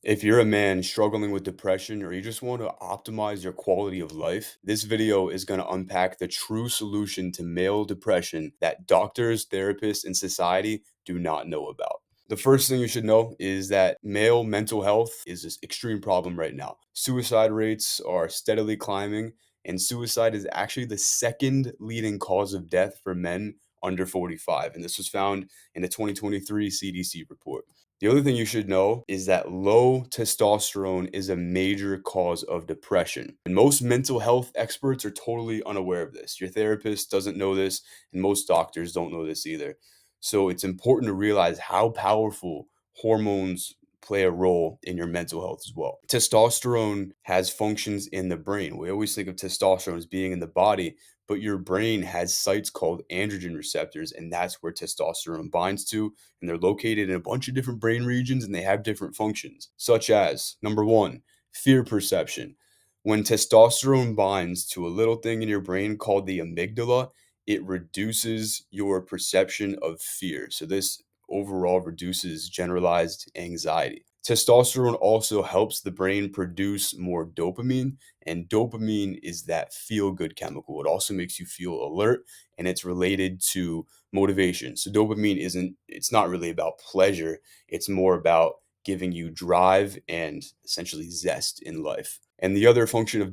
If you're a man struggling with depression or you just want to optimize your quality of life, this video is going to unpack the true solution to male depression that doctors, therapists, and society do not know about. The first thing you should know is that male mental health is an extreme problem right now. Suicide rates are steadily climbing, and suicide is actually the second leading cause of death for men under 45. And this was found in a 2023 CDC report. The other thing you should know is that low testosterone is a major cause of depression. And most mental health experts are totally unaware of this. Your therapist doesn't know this, and most doctors don't know this either. So it's important to realize how powerful hormones play a role in your mental health as well. Testosterone has functions in the brain. We always think of testosterone as being in the body, but your brain has sites called androgen receptors, and that's where testosterone binds to, and they're located in a bunch of different brain regions and they have different functions, such as number one, fear perception. When testosterone binds to a little thing in your brain called the amygdala, it reduces your perception of fear. So, this overall reduces generalized anxiety. Testosterone also helps the brain produce more dopamine, and dopamine is that feel good chemical. It also makes you feel alert, and it's related to motivation. So it's not really about pleasure. It's more about giving you drive and essentially zest in life. And the other function of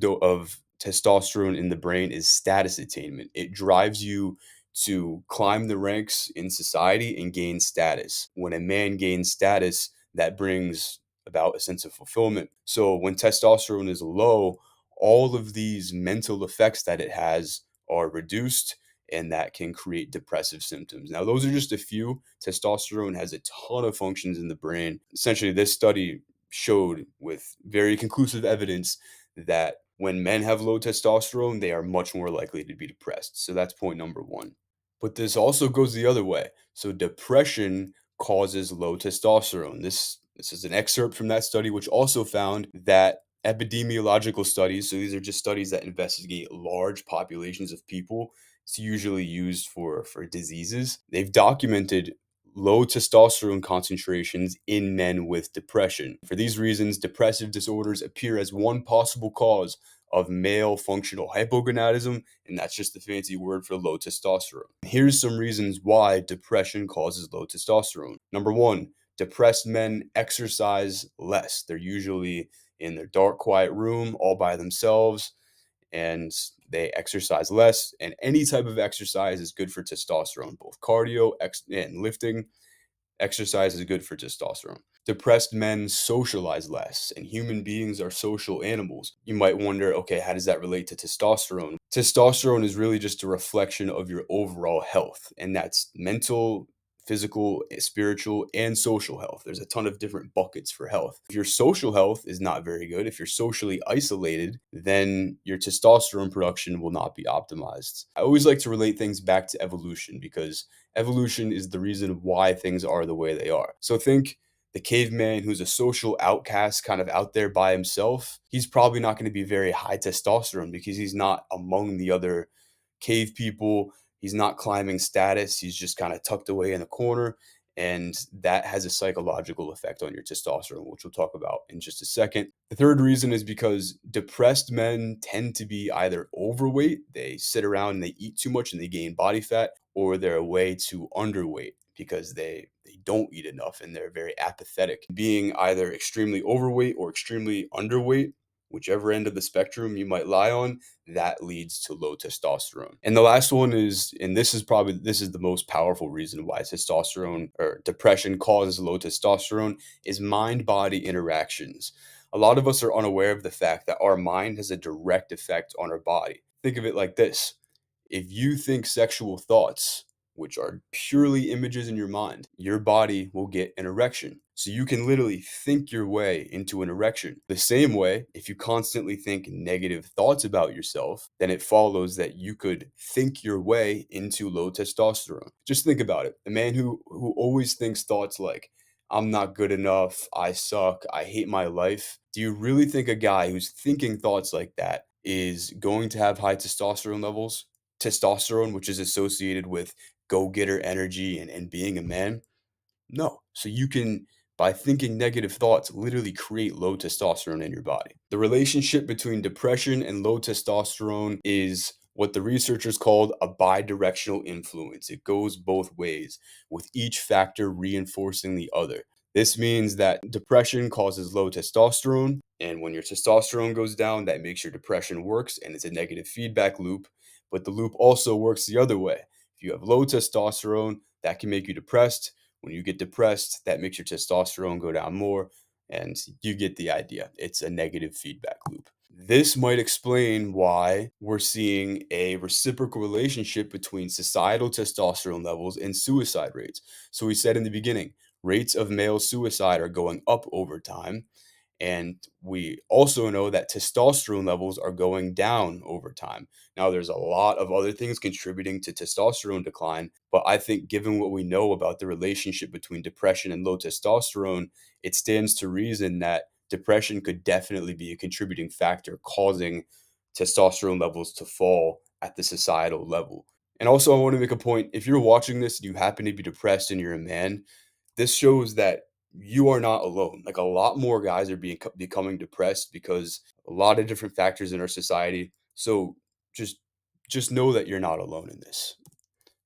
testosterone in the brain is status attainment. It drives you to climb the ranks in society and gain status. When a man gains status, that brings about a sense of fulfillment. So when testosterone is low, all of these mental effects that it has are reduced, and that can create depressive symptoms. Now, those are just a few. Testosterone has a ton of functions in the brain. Essentially, this study showed with very conclusive evidence that when men have low testosterone, they are much more likely to be depressed. So that's point number one. But this also goes the other way. So depression causes low testosterone. This is an excerpt from that study, which also found that epidemiological studies, so these are just studies that investigate large populations of people, it's usually used for diseases. They've documented low testosterone concentrations in men with depression. For these reasons, depressive disorders appear as one possible cause of male functional hypogonadism, and that's just the fancy word for low testosterone. Here's some reasons why depression causes low testosterone. Number one, depressed men exercise less. They're usually in their dark, quiet room all by themselves, and they exercise less. And any type of exercise is good for testosterone, both cardio and lifting. Exercise is good for testosterone. Depressed men socialize less, and human beings are social animals. You might wonder, okay, how does that relate to testosterone? Testosterone is really just a reflection of your overall health, and that's mental, physical, spiritual, and social health. There's a ton of different buckets for health. If your social health is not very good, if you're socially isolated, then your testosterone production will not be optimized. I always like to relate things back to evolution because evolution is the reason why things are the way they are. So think the caveman who's a social outcast kind of out there by himself, he's probably not going to be very high testosterone because he's not among the other cave people. He's not climbing status. He's just kind of tucked away in a corner. And that has a psychological effect on your testosterone, which we'll talk about in just a second. The third reason is because depressed men tend to be either overweight, they sit around and they eat too much and they gain body fat, or they're way too underweight because they don't eat enough and they're very apathetic. Being either extremely overweight or extremely underweight, whichever end of the spectrum you might lie on, that leads to low testosterone. And the last one is, and this is the most powerful reason why testosterone or depression causes low testosterone, is mind-body interactions. A lot of us are unaware of the fact that our mind has a direct effect on our body. Think of it like this. If you think sexual thoughts, which are purely images in your mind, your body will get an erection. So you can literally think your way into an erection. The same way, if you constantly think negative thoughts about yourself, then it follows that you could think your way into low testosterone. Just think about it. A man who always thinks thoughts like, I'm not good enough, I suck, I hate my life. Do you really think a guy who's thinking thoughts like that is going to have high testosterone levels? Testosterone, which is associated with go-getter energy and being a man? No. So you can by thinking negative thoughts literally create low testosterone in your body. The relationship between depression and low testosterone is what the researchers called a bidirectional influence. It goes both ways, with each factor reinforcing the other. This means that depression causes low testosterone, and when your testosterone goes down, that makes your depression worse, and it's a negative feedback loop. But the loop also works the other way. If you have low testosterone, that can make you depressed. When you get depressed, that makes your testosterone go down more, and you get the idea. It's a negative feedback loop. This might explain why we're seeing a reciprocal relationship between societal testosterone levels and suicide rates. So, we said in the beginning, rates of male suicide are going up over time. And we also know that testosterone levels are going down over time. Now, there's a lot of other things contributing to testosterone decline, but I think given what we know about the relationship between depression and low testosterone, it stands to reason that depression could definitely be a contributing factor causing testosterone levels to fall at the societal level. And also, I want to make a point, if you're watching this and you happen to be depressed and you're a man, this shows that you are not alone. Like, a lot more guys are becoming depressed because a lot of different factors in our society. So just just know that you're not alone in this.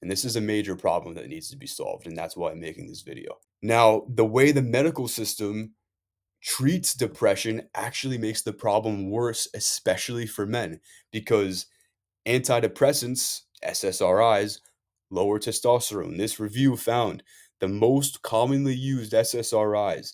And this is a major problem that needs to be solved, and that's why I'm making this video. Now, the way the medical system treats depression actually makes the problem worse, especially for men, because antidepressants, SSRIs, lower testosterone. This review found the most commonly used SSRIs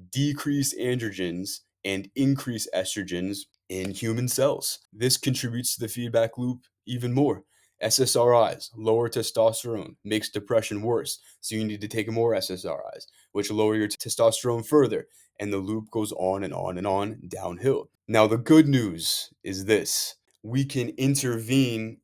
decrease androgens and increase estrogens in human cells. This contributes to the feedback loop even more. SSRIs, lower testosterone, makes depression worse. So you need to take more SSRIs, which lower your testosterone further. And the loop goes on and on and on downhill. Now, the good news is this: we can intervene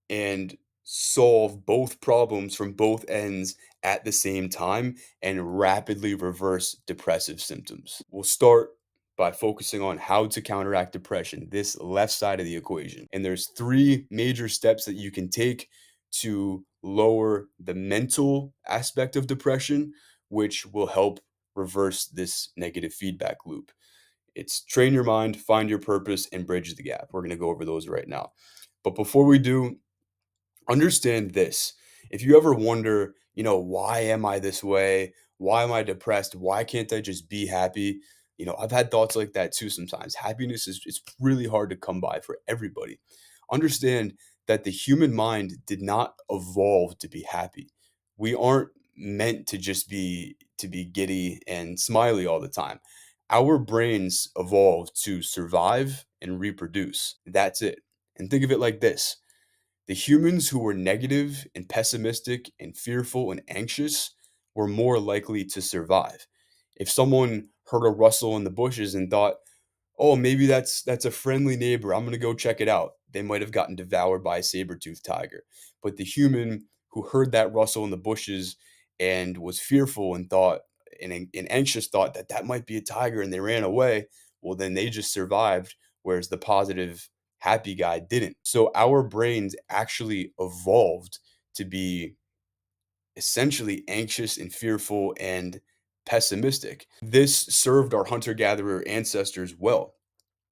and solve both problems from both ends at the same time and rapidly reverse depressive symptoms. We'll start by focusing on how to counteract depression, this left side of the equation. And there's three major steps that you can take to lower the mental aspect of depression, which will help reverse this negative feedback loop. It's train your mind, find your purpose, and bridge the gap. We're going to go over those right now. But before we do, understand this. If you ever wonder, why am I this way? Why am I depressed? Why can't I just be happy? I've had thoughts like that too sometimes. Happiness is it's really hard to come by for everybody. Understand that the human mind did not evolve to be happy. We aren't meant to be giddy and smiley all the time. Our brains evolved to survive and reproduce. That's it. And think of it like this: the humans who were negative and pessimistic and fearful and anxious were more likely to survive. If someone heard a rustle in the bushes and thought, "Oh, maybe that's a friendly neighbor. I'm gonna go check it out," they might have gotten devoured by a saber-toothed tiger. But the human who heard that rustle in the bushes and was fearful and thought and anxious thought that that might be a tiger and they ran away, well, then they just survived, whereas the positive, happy guy didn't. So our brains actually evolved to be essentially anxious and fearful and pessimistic. This served our hunter gatherer ancestors well.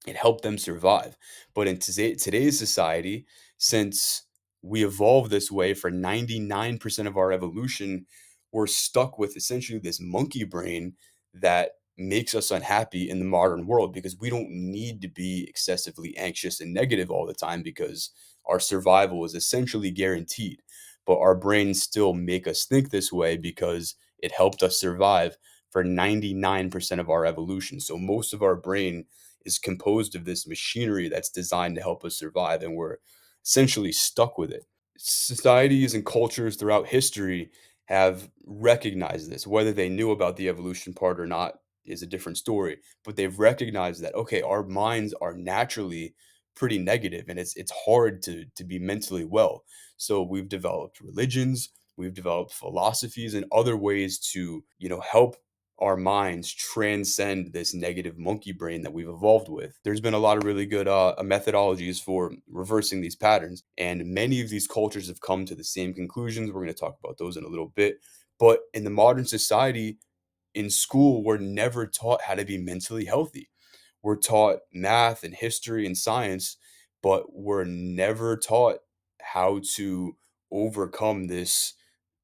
It helped them survive. But in today's society, since we evolved this way for 99% of our evolution, we're stuck with essentially this monkey brain that makes us unhappy in the modern world because we don't need to be excessively anxious and negative all the time because our survival is essentially guaranteed. But our brains still make us think this way because it helped us survive for 99% of our evolution. So most of our brain is composed of this machinery that's designed to help us survive, and we're essentially stuck with it. Societies and cultures throughout history have recognized this. Whether they knew about the evolution part or not is a different story, but they've recognized that, okay, our minds are naturally pretty negative and it's hard to be mentally well. So we've developed religions, we've developed philosophies and other ways to, help our minds transcend this negative monkey brain that we've evolved with. There's been a lot of really good methodologies for reversing these patterns, and many of these cultures have come to the same conclusions. We're going to talk about those in a little bit. But in the modern society, in school, we're never taught how to be mentally healthy. We're taught math and history and science, but we're never taught how to overcome this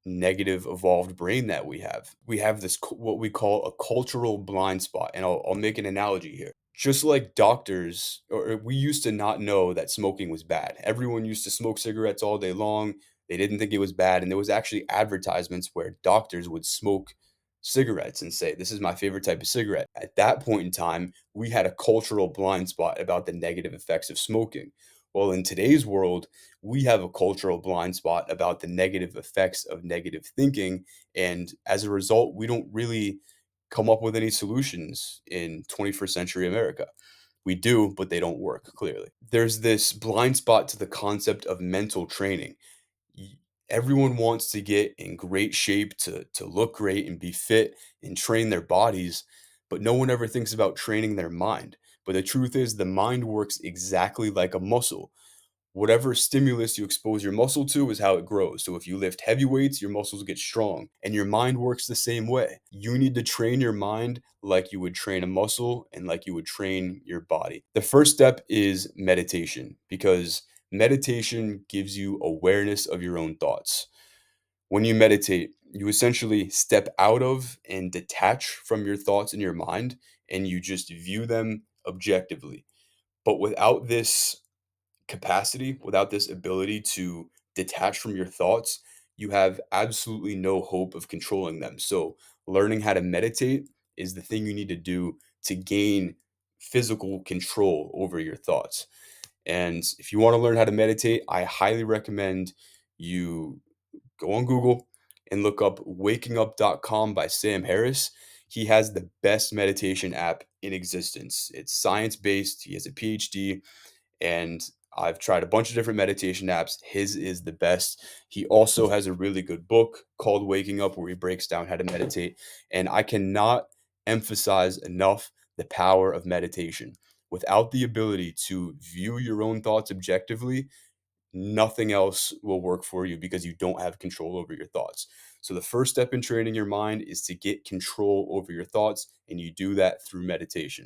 negative evolved brain that we have. We have this what we call a cultural blind spot, and I'll make an analogy here. Just like doctors, or we used to not know that smoking was bad. Everyone used to smoke cigarettes all day long. They didn't think it was bad, and there was actually advertisements where doctors would smoke cigarettes and say, "This is my favorite type of cigarette." At that point in time, we had a cultural blind spot about the negative effects of smoking. Well, in today's world, we have a cultural blind spot about the negative effects of negative thinking. And as a result, we don't really come up with any solutions in 21st century America. We do, but they don't work clearly. There's this blind spot to the concept of mental training. y- Everyone wants to get in great shape to look great and be fit and train their bodies, but no one ever thinks about training their mind. But the truth is, the mind works exactly like a muscle. Whatever stimulus you expose your muscle to is how it grows. So if you lift heavy weights, your muscles get strong, and your mind works the same way. You need to train your mind like you would train a muscle and like you would train your body. The first step is meditation, because meditation gives you awareness of your own thoughts. When you meditate, you essentially step out of and detach from your thoughts in your mind, and you just view them objectively. But without this capacity, without this ability to detach from your thoughts, you have absolutely no hope of controlling them. So, learning how to meditate is the thing you need to do to gain physical control over your thoughts. And if you want to learn how to meditate, I highly recommend you go on Google and look up wakingup.com by Sam Harris. He has the best meditation app in existence. It's science based, he has a PhD, and I've tried a bunch of different meditation apps. His is the best. He also has a really good book called Waking Up, where he breaks down how to meditate. And I cannot emphasize enough the power of meditation. Without the ability to view your own thoughts objectively, nothing else will work for you because you don't have control over your thoughts. So, the first step in training your mind is to get control over your thoughts, and you do that through meditation.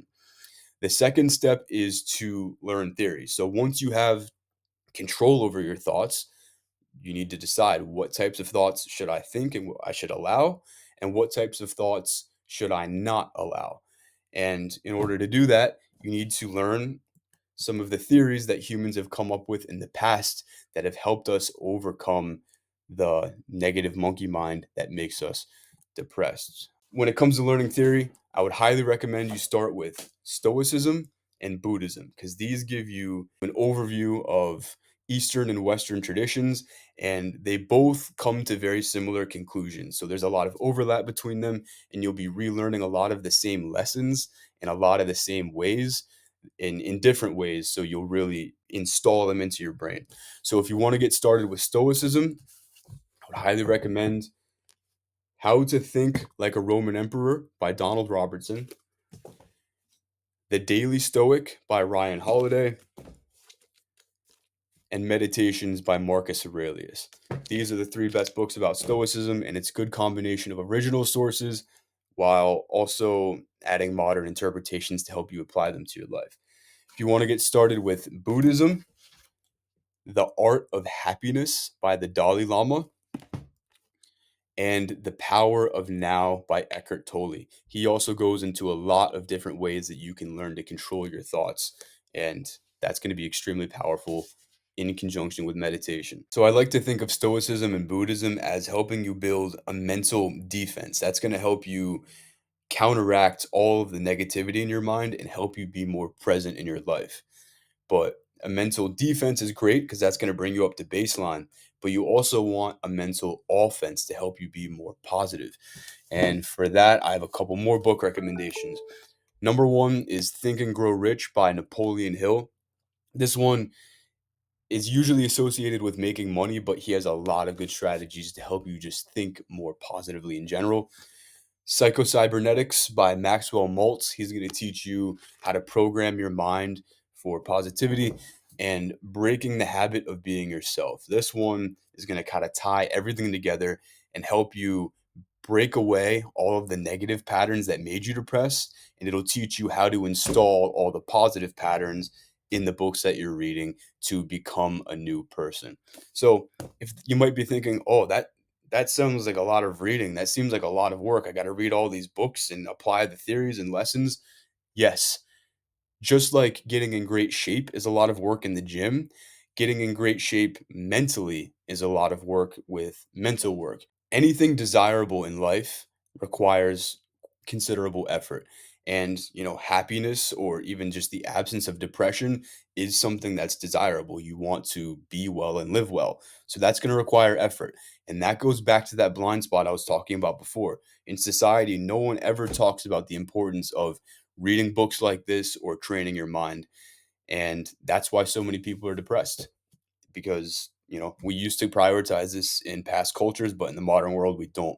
The second step is to learn theory. So once you have control over your thoughts, you need to decide, what types of thoughts should I think and what I should allow, and what types of thoughts should I not allow. And in order to do that, you need to learn some of the theories that humans have come up with in the past that have helped us overcome the negative monkey mind that makes us depressed. When it comes to learning theory, I would highly recommend you start with Stoicism and Buddhism, because these give you an overview of Eastern and Western traditions, and they both come to very similar conclusions. So there's a lot of overlap between them, and you'll be relearning a lot of the same lessons in a lot of the same ways, in different ways, so you'll really install them into your brain. So if you want to get started with Stoicism, I would highly recommend How to Think Like a Roman Emperor by Donald Robertson, The Daily Stoic by Ryan Holiday, and Meditations by Marcus Aurelius. These are the three best books about Stoicism, and it's a good combination of original sources while also adding modern interpretations to help you apply them to your life. If you want to get started with Buddhism, The Art of Happiness by the Dalai Lama, and The Power of Now by Eckhart Tolle. He also goes into a lot of different ways that you can learn to control your thoughts, and that's going to be extremely powerful in conjunction with meditation. So I like to think of Stoicism and Buddhism as helping you build a mental defense. That's going to help you counteract all of the negativity in your mind and help you be more present in your life. But a mental defense is great because that's going to bring you up to baseline. But you also want a mental offense to help you be more positive. And for that, I have a couple more book recommendations. Number one is Think and Grow Rich by Napoleon Hill. This one is usually associated with making money, but he has a lot of good strategies to help you just think more positively in general. Psychocybernetics by Maxwell Maltz. He's going to teach you how to program your mind for positivity and breaking the habit of being yourself. This one is going to kind of tie everything together and help you break away all of the negative patterns that made you depressed, and it'll teach you how to install all the positive patterns in the books that you're reading to become a new person. So, if you might be thinking, "Oh, that sounds like a lot of reading. That seems like a lot of work. I got to read all these books and apply the theories and lessons." Yes, just like getting in great shape is a lot of work in the gym, getting in great shape mentally is a lot of work with mental work. Anything desirable in life requires considerable effort. And, happiness or even just the absence of depression is something that's desirable. You want to be well and live well. So that's going to require effort. And that goes back to that blind spot I was talking about before. In society, no one ever talks about the importance of reading books like this or training your mind. And that's why so many people are depressed because, we used to prioritize this in past cultures, but in the modern world, we don't.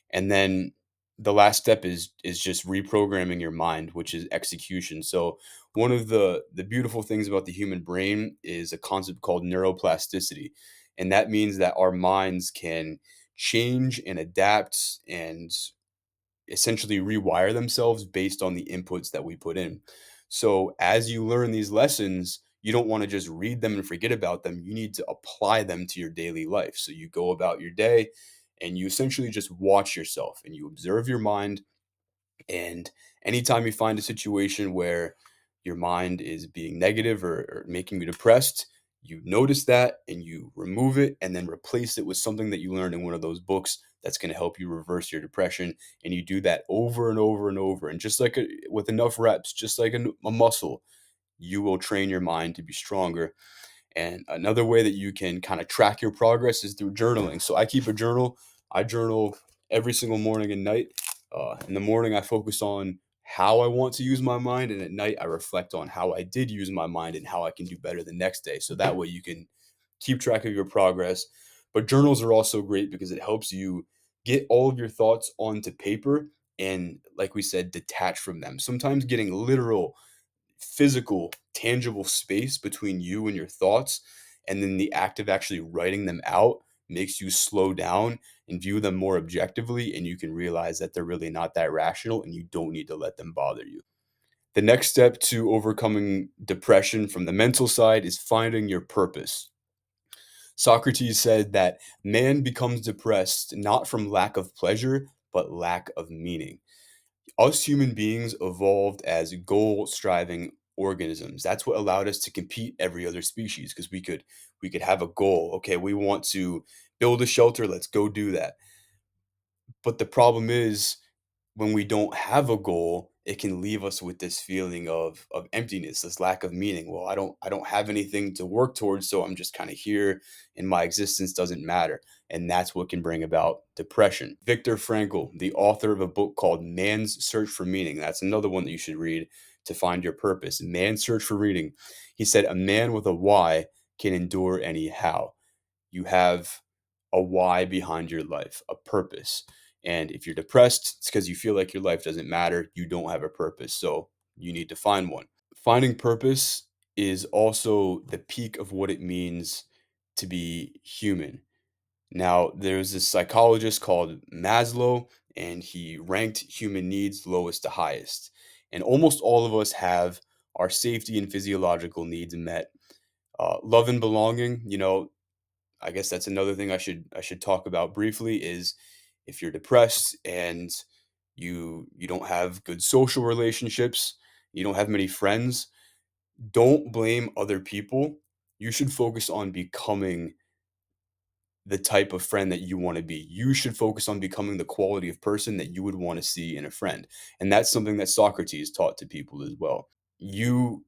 And then the last step is just reprogramming your mind, which is execution. So one of the beautiful things about the human brain is a concept called neuroplasticity. And that means that our minds can change and adapt and essentially rewire themselves based on the inputs that we put in. So as you learn these lessons, you don't want to just read them and forget about them. You need to apply them to your daily life. So you go about your day and you essentially just watch yourself and you observe your mind, and anytime you find a situation where your mind is being negative or making you depressed, you notice that and you remove it and then replace it with something that you learned in one of those books that's going to help you reverse your depression. And you do that over and over and over. And just like with enough reps, just like a muscle, you will train your mind to be stronger. And another way that you can kind of track your progress is through journaling. So I keep a journal. I journal every single morning and night. In the morning, I focus on how I want to use my mind. And at night, I reflect on how I did use my mind and how I can do better the next day. So that way you can keep track of your progress. But journals are also great because it helps you get all of your thoughts onto paper and, like we said, detach from them. Sometimes getting literal physical, tangible space between you and your thoughts, and then the act of actually writing them out makes you slow down and view them more objectively, and you can realize that they're really not that rational and you don't need to let them bother you. The next step to overcoming depression from the mental side is finding your purpose. Socrates said that man becomes depressed not from lack of pleasure, but lack of meaning. Us human beings evolved as goal striving organisms. That's what allowed us to compete every other species because we could have a goal. Okay, we want to build a shelter, let's go do that. But the problem is when we don't have a goal, it can leave us with this feeling of emptiness, this lack of meaning. Well, I don't have anything to work towards, so I'm just kind of here and my existence doesn't matter. And that's what can bring about depression. Viktor Frankl, the author of a book called Man's Search for Meaning, that's another one that you should read to find your purpose. Man's Search for Meaning. He said a man with a why can endure any how. You have a why behind your life, a purpose. And if you're depressed, it's because you feel like your life doesn't matter. You don't have a purpose. So you need to find one. Finding purpose is also the peak of what it means to be human. Now, there's this psychologist called Maslow, and he ranked human needs lowest to highest. And almost all of us have our safety and physiological needs met. Love and belonging, I guess that's another thing I should talk about briefly is if you're depressed and you don't have good social relationships, you don't have many friends, don't blame other people. You should focus on becoming the type of friend that you want to be. You should focus on becoming the quality of person that you would want to see in a friend. And that's something that Socrates taught to people as well. You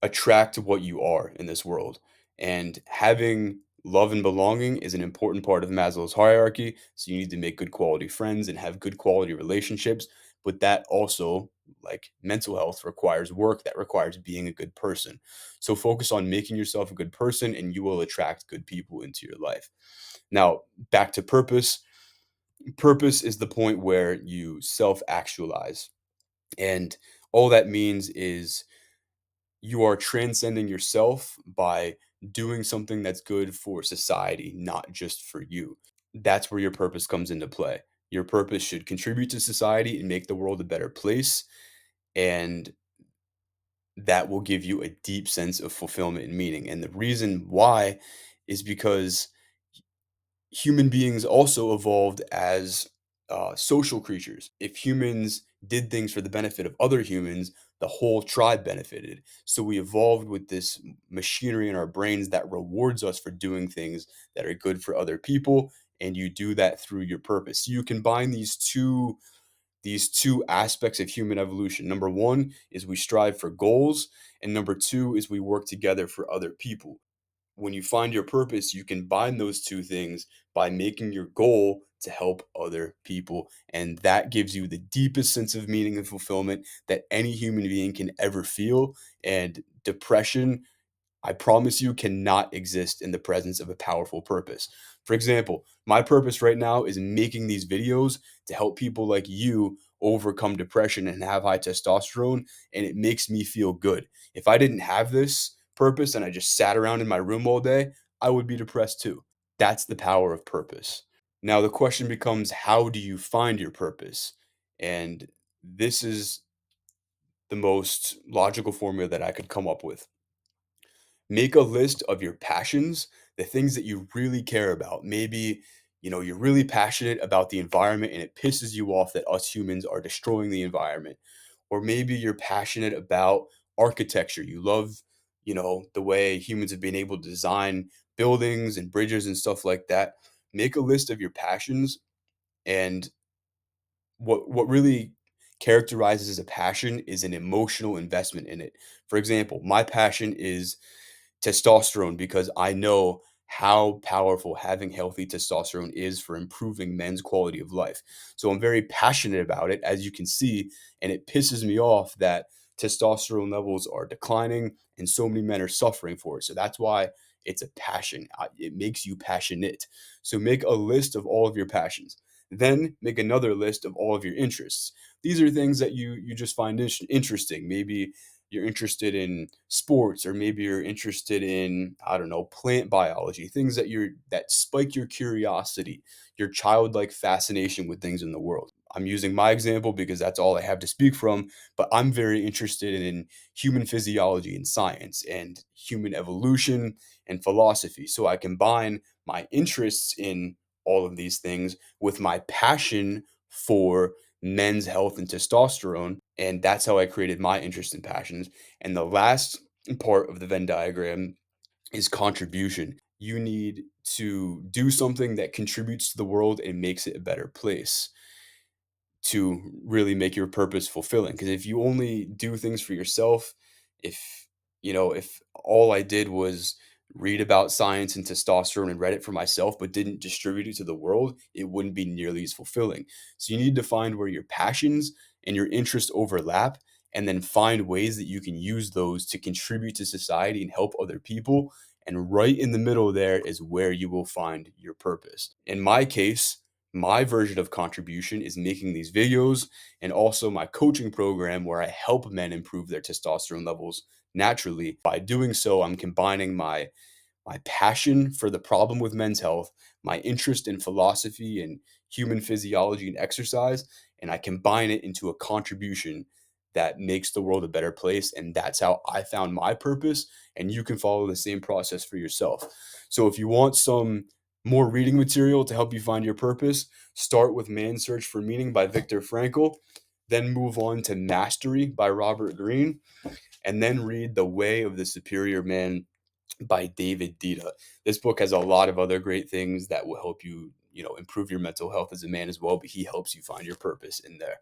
attract what you are in this world. And having love and belonging is an important part of Maslow's hierarchy. So you need to make good quality friends and have good quality relationships. But that also, like mental health, requires work, that requires being a good person. So focus on making yourself a good person and you will attract good people into your life. Now, back to purpose. Purpose is the point where you self actualize. And all that means is you are transcending yourself by doing something that's good for society, not just for you. That's where your purpose comes into play. Your purpose should contribute to society and make the world a better place, and that will give you a deep sense of fulfillment and meaning. And the reason why is because human beings also evolved as social creatures. If humans did things for the benefit of other humans, the whole tribe benefited. So we evolved with this machinery in our brains that rewards us for doing things that are good for other people, and you do that through your purpose. So you combine these two aspects of human evolution. Number one is we strive for goals, and number two is we work together for other people. When you find your purpose, you combine those two things by making your goal to help other people. And that gives you the deepest sense of meaning and fulfillment that any human being can ever feel. And depression, I promise you, cannot exist in the presence of a powerful purpose. For example, my purpose right now is making these videos to help people like you overcome depression and have high testosterone, and it makes me feel good. If I didn't have this purpose and I just sat around in my room all day, I would be depressed too. That's the power of purpose. Now, the question becomes, how do you find your purpose? And this is the most logical formula that I could come up with. Make a list of your passions, the things that you really care about. Maybe, you're really passionate about the environment and it pisses you off that us humans are destroying the environment. Or maybe you're passionate about architecture. You love, the way humans have been able to design buildings and bridges and stuff like that. Make a list of your passions, and what really characterizes a passion is an emotional investment in it. For example, my passion is testosterone because I know how powerful having healthy testosterone is for improving men's quality of life. So I'm very passionate about it, as you can see, and it pisses me off that testosterone levels are declining and so many men are suffering for it. So that's why it's a passion. It makes you passionate. So make a list of all of your passions. Then make another list of all of your interests. These are things that you just find interesting. Maybe you're interested in sports, or maybe you're interested in, I don't know, plant biology, things that spike your curiosity, your childlike fascination with things in the world. I'm using my example because that's all I have to speak from, but I'm very interested in human physiology and science and human evolution and philosophy. So I combine my interests in all of these things with my passion for men's health and testosterone. And that's how I created my interest and passions. And the last part of the Venn diagram is contribution. You need to do something that contributes to the world and makes it a better place to really make your purpose fulfilling. Because if you only do things for yourself, if if all I did was read about science and testosterone and read it for myself, but didn't distribute it to the world, it wouldn't be nearly as fulfilling. So you need to find where your passions and your interests overlap, and then find ways that you can use those to contribute to society and help other people. And right in the middle there is where you will find your purpose. In my case, my version of contribution is making these videos, and also my coaching program where I help men improve their testosterone levels naturally. By doing so, I'm combining my passion for the problem with men's health, my interest in philosophy and human physiology and exercise, and I combine it into a contribution that makes the world a better place. And that's how I found my purpose. And you can follow the same process for yourself. So if you want some more reading material to help you find your purpose, start with Man's Search for Meaning by Viktor Frankl, then move on to Mastery by Robert Greene, and then read The Way of the Superior Man by David Dita. This book has a lot of other great things that will help you, improve your mental health as a man as well, but he helps you find your purpose in there.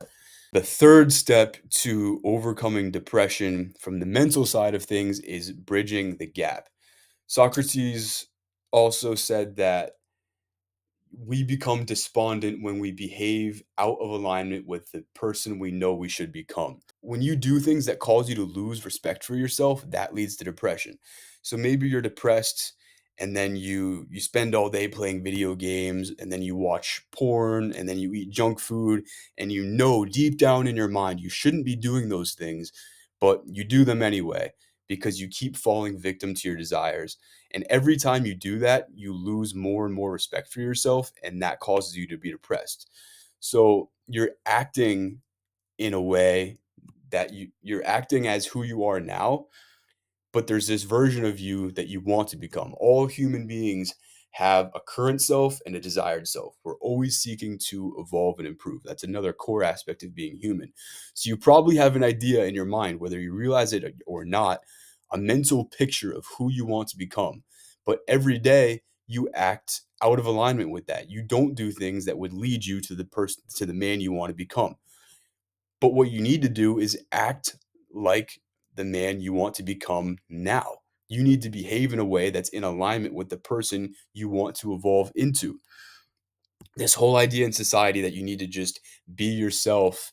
The third step to overcoming depression from the mental side of things is bridging the gap. Socrates also said that we become despondent when we behave out of alignment with the person we know we should become. When you do things that cause you to lose respect for yourself, that leads to depression. So maybe you're depressed, and then you spend all day playing video games, and then you watch porn, and then you eat junk food, and you know deep down in your mind you shouldn't be doing those things, but you do them anyway because you keep falling victim to your desires. And every time you do that, you lose more and more respect for yourself, and that causes you to be depressed. So you're acting in a way that you're acting as who you are now, but there's this version of you that you want to become. All human beings have a current self and a desired self. We're always seeking to evolve and improve. That's another core aspect of being human. So you probably have an idea in your mind, whether you realize it or not, a mental picture of who you want to become. But every day you act out of alignment with that. You don't do things that would lead you to the person, to the man you want to become. But what you need to do is act like the man you want to become now. You need to behave in a way that's in alignment with the person you want to evolve into. This whole idea in society that you need to just be yourself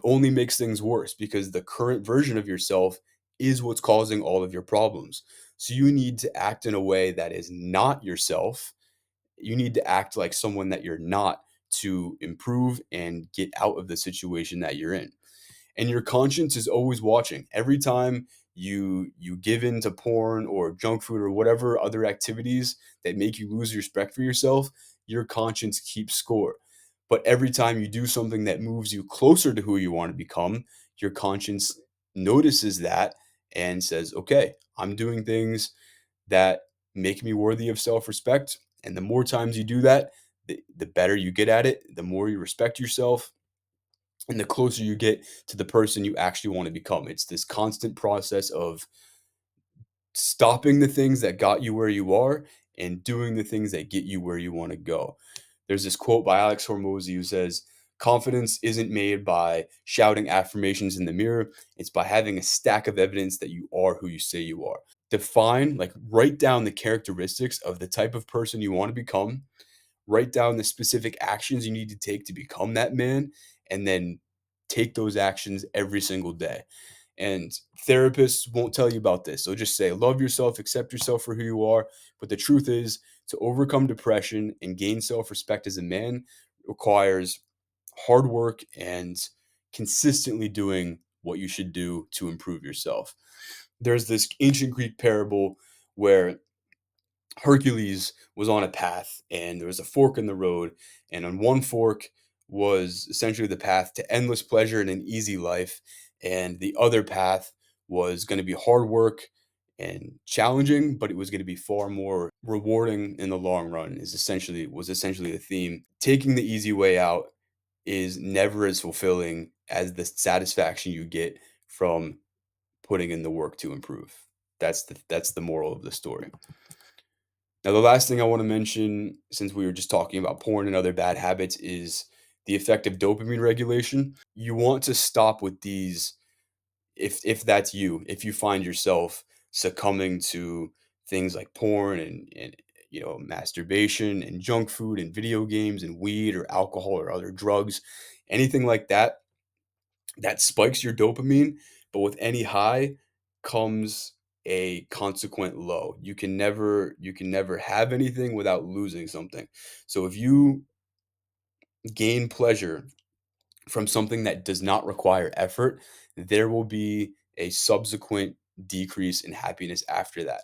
only makes things worse, because the current version of yourself is what's causing all of your problems. So you need to act in a way that is not yourself. You need to act like someone that you're not, to improve and get out of the situation that you're in. And your conscience is always watching. Every time you give in to porn or junk food or whatever other activities that make you lose respect for yourself, your conscience keeps score. But every time you do something that moves you closer to who you want to become, your conscience notices that and says, okay, I'm doing things that make me worthy of self-respect. And the more times you do that, the better you get at it, the more you respect yourself, and the closer you get to the person you actually want to become. It's this constant process of stopping the things that got you where you are and doing the things that get you where you want to go. There's this quote by Alex Hormozy who says, confidence isn't made by shouting affirmations in the mirror. It's by having a stack of evidence that you are who you say you are. Define, like, write down the characteristics of the type of person you want to become, write down the specific actions you need to take to become that man, and then take those actions every single day. And therapists won't tell you about this. They'll just say, love yourself, accept yourself for who you are. But the truth is, to overcome depression and gain self respect as a man requires hard work and consistently doing what you should do to improve yourself. There's this ancient Greek parable where Hercules was on a path and there was a fork in the road, and on one fork was essentially the path to endless pleasure and an easy life, and the other path was going to be hard work and challenging, but it was going to be far more rewarding in the long run. Is essentially was essentially the theme. Taking the easy way out is never as fulfilling as the satisfaction you get from putting in the work to improve. That's the moral of the story. Now, the last thing I want to mention, since we were just talking about porn and other bad habits, is the effect of dopamine regulation. You want to stop with these if that's you, if you find yourself succumbing to things like porn and masturbation and junk food and video games and weed or alcohol or other drugs, anything like that that spikes your dopamine, but with any high comes a consequent low. You can never have anything without losing something. So if you gain pleasure from something that does not require effort, there will be a subsequent decrease in happiness after that.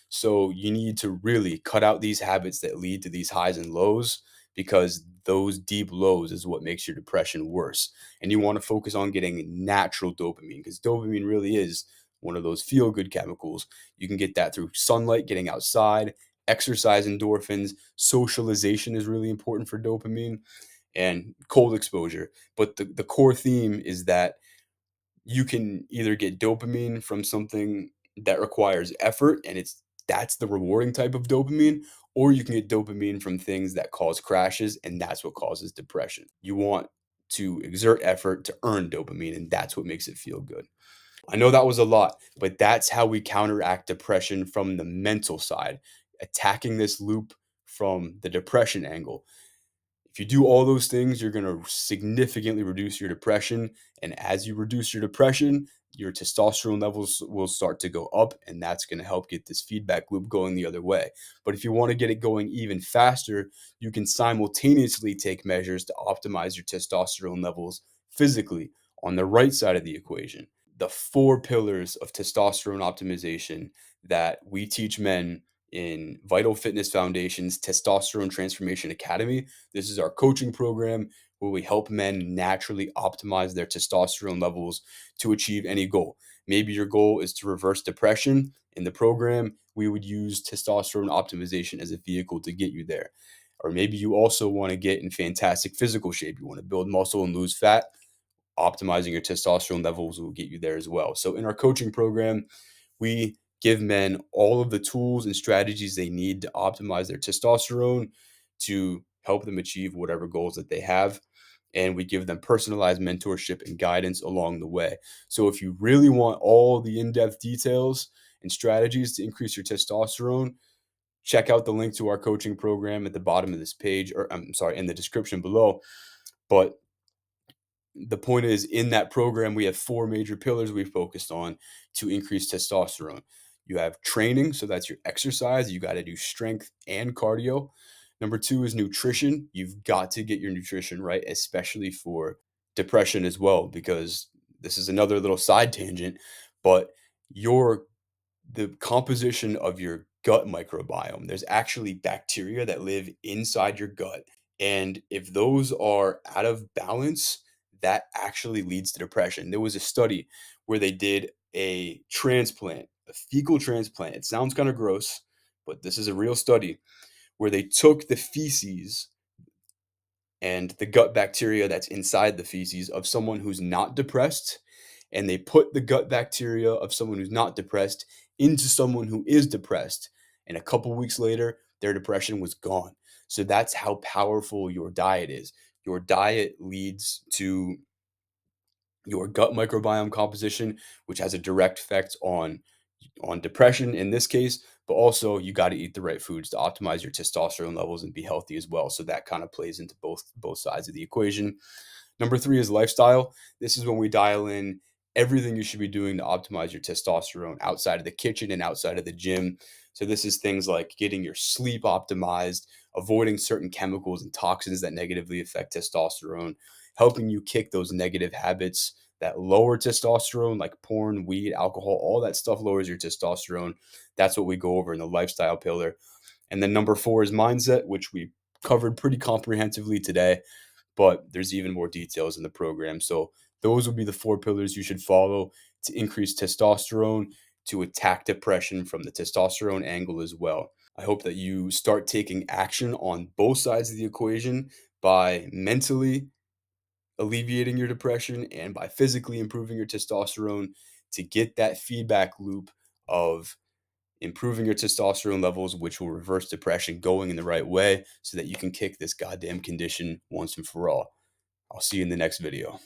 So you need to really cut out these habits that lead to these highs and lows, because those deep lows is what makes your depression worse. And you want to focus on getting natural dopamine, because dopamine really is one of those feel good chemicals. You can get that through sunlight, getting outside, exercise, endorphins. Socialization is really important for dopamine, and cold exposure. But the core theme is that you can either get dopamine from something that requires effort, and that's the rewarding type of dopamine, or you can get dopamine from things that cause crashes, and that's what causes depression. You want to exert effort to earn dopamine, and that's what makes it feel good. I know that was a lot, but that's how we counteract depression from the mental side, attacking this loop from the depression angle. If you do all those things, you're going to significantly reduce your depression. And as you reduce your depression, your testosterone levels will start to go up. And that's going to help get this feedback loop going the other way. But if you want to get it going even faster, you can simultaneously take measures to optimize your testosterone levels physically on the right side of the equation. The four pillars of testosterone optimization that we teach men in Vital Fitness Foundation's Testosterone Transformation Academy. This is our coaching program where we help men naturally optimize their testosterone levels to achieve any goal. Maybe your goal is to reverse depression. In the program, we would use testosterone optimization as a vehicle to get you there. Or maybe you also want to get in fantastic physical shape. You want to build muscle and lose fat. Optimizing your testosterone levels will get you there as well. So, in our coaching program, we give men all of the tools and strategies they need to optimize their testosterone to help them achieve whatever goals that they have. And we give them personalized mentorship and guidance along the way. So, if you really want all the in depth details and strategies to increase your testosterone, check out the link to our coaching program at the bottom of this page, or I'm sorry, in the description below. But the point is, in that program, we have four major pillars we focused on to increase testosterone. You have training, so that's your exercise. You got to do strength and cardio. Number two is nutrition. You've got to get your nutrition right, especially for depression as well, because this is another little side tangent, but your the composition of your gut microbiome. There's actually bacteria that live inside your gut. And if those are out of balance, that actually leads to depression. There was a study where they did a transplant, a fecal transplant. It sounds kind of gross, but this is a real study where they took the feces and the gut bacteria that's inside the feces of someone who's not depressed, and they put the gut bacteria of someone who's not depressed into someone who is depressed, and a couple weeks later their depression was gone. So that's how powerful your diet is. Your diet leads to your gut microbiome composition, which has a direct effect on depression in this case, but also you got to eat the right foods to optimize your testosterone levels and be healthy as well. So that kind of plays into both sides of the equation. Number three is lifestyle. This is when we dial in everything you should be doing to optimize your testosterone outside of the kitchen and outside of the gym. So this is things like getting your sleep optimized, avoiding certain chemicals and toxins that negatively affect testosterone, helping you kick those negative habits that lower testosterone, like porn, weed, alcohol, all that stuff lowers your testosterone. That's what we go over in the lifestyle pillar. And then number four is mindset, which we covered pretty comprehensively today, but there's even more details in the program. So those would be the four pillars you should follow to increase testosterone, to attack depression from the testosterone angle as well. I hope that you start taking action on both sides of the equation by mentally alleviating your depression and by physically improving your testosterone to get that feedback loop of improving your testosterone levels, which will reverse depression going in the right way so that you can kick this goddamn condition once and for all. I'll see you in the next video.